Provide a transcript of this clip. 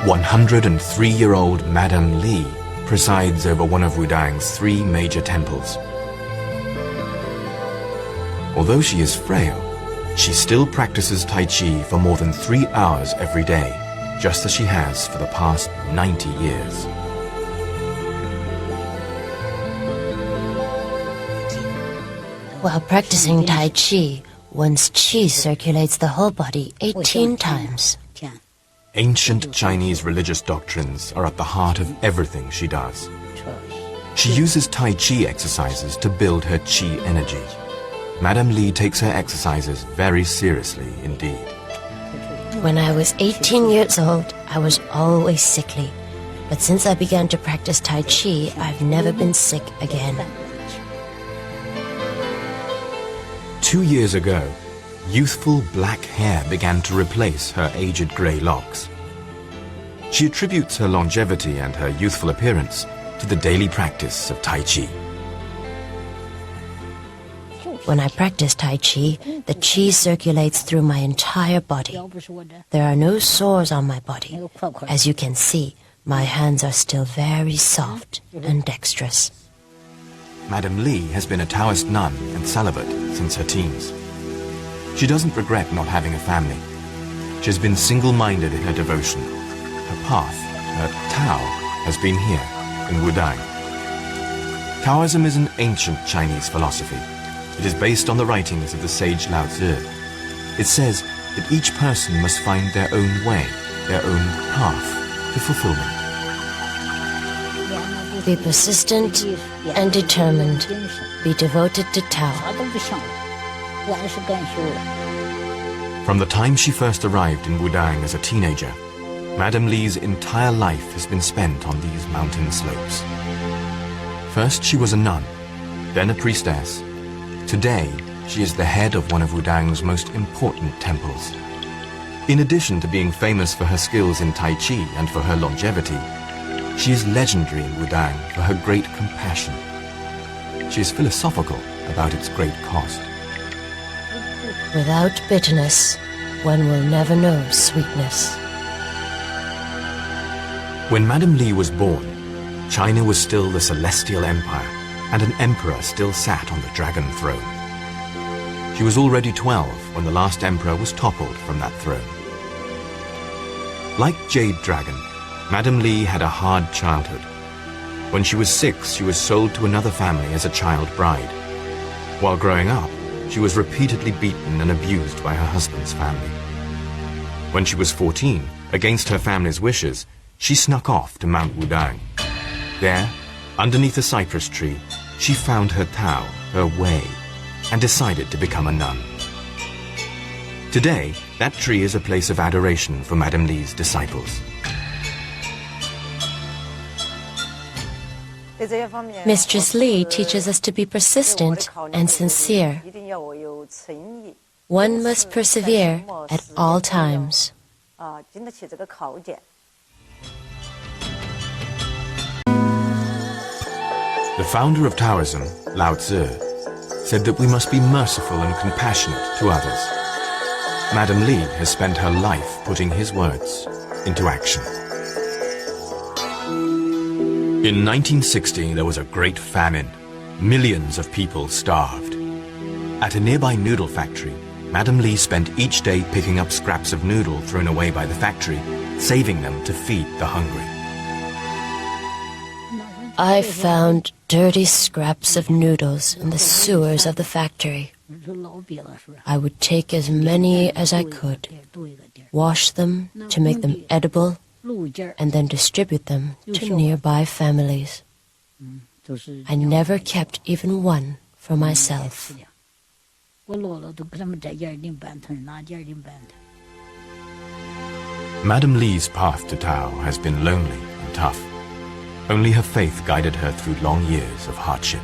103-year-old Madame Li presides over one of Wudang's 3 major temples. Although she is frail, she still practices Tai Chi for more than 3 hours every day, just as she has for the past 90 years. While practicing Tai Chi, one's Qi circulates the whole body 18 times. Ancient Chinese religious doctrines are at the heart of everything she does. She uses Tai Chi exercises to build her Qi energy. Madame Li takes her exercises very seriously indeed. When I was 18 years old, I was always sickly. But since I began to practice Tai Chi, I've never been sick again. 2 years ago, youthful black hair began to replace her aged grey locks. She attributes her longevity and her youthful appearance to the daily practice of Tai Chi. When I practice Tai Chi, the Qi circulates through my entire body. There are no sores on my body. As you can see, my hands are still very soft and dexterous. Madame Li has been a Taoist nun and celibate since her teens. She doesn't regret not having a family. She has been single-minded in her devotion. Her path, her Tao, has been here, in Wudang. Taoism is an ancient Chinese philosophy. It is based on the writings of the sage Lao Tzu. It says that each person must find their own way, their own path to fulfillment. Be persistent and determined. Be devoted to Tao. From the time she first arrived in Wudang as a teenager, Madame Li's entire life has been spent on these mountain slopes. First she was a nun, then a priestess. Today, she is the head of one of Wudang's most important temples. In addition to being famous for her skills in Tai Chi and for her longevity, she is legendary in Wudang for her great compassion. She is philosophical about its great cost. Without bitterness, one will never know sweetness. When Madame Li was born, China was still the Celestial Empire, and an emperor still sat on the dragon throne. She was already 12 when the last emperor was toppled from that throne. Like Jade Dragon, Madame Li had a hard childhood. When she was 6, she was sold to another family as a child bride. While growing up, she was repeatedly beaten and abused by her husband's family. When she was 14, against her family's wishes, she snuck off to Mount Wudang. There, underneath a cypress tree, she found her Tao, her way, and decided to become a nun. Today, that tree is a place of adoration for Madame Li's disciples. Mistress Li teaches us to be persistent and sincere. One must persevere at all times. The founder of Taoism, Lao Tzu, said that we must be merciful and compassionate to others. Madame Li has spent her life putting his words into action. In 1960, there was a great famine. Millions of people starved. At a nearby noodle factory, Madame Li spent each day picking up scraps of noodle thrown away by the factory, saving them to feed the hungry. I found dirty scraps of noodles in the sewers of the factory. I would take as many as I could, wash them to make them edible, and then distribute them to nearby families. I never kept even one for myself. Madame Li's path to Tao has been lonely and tough. Only her faith guided her through long years of hardship.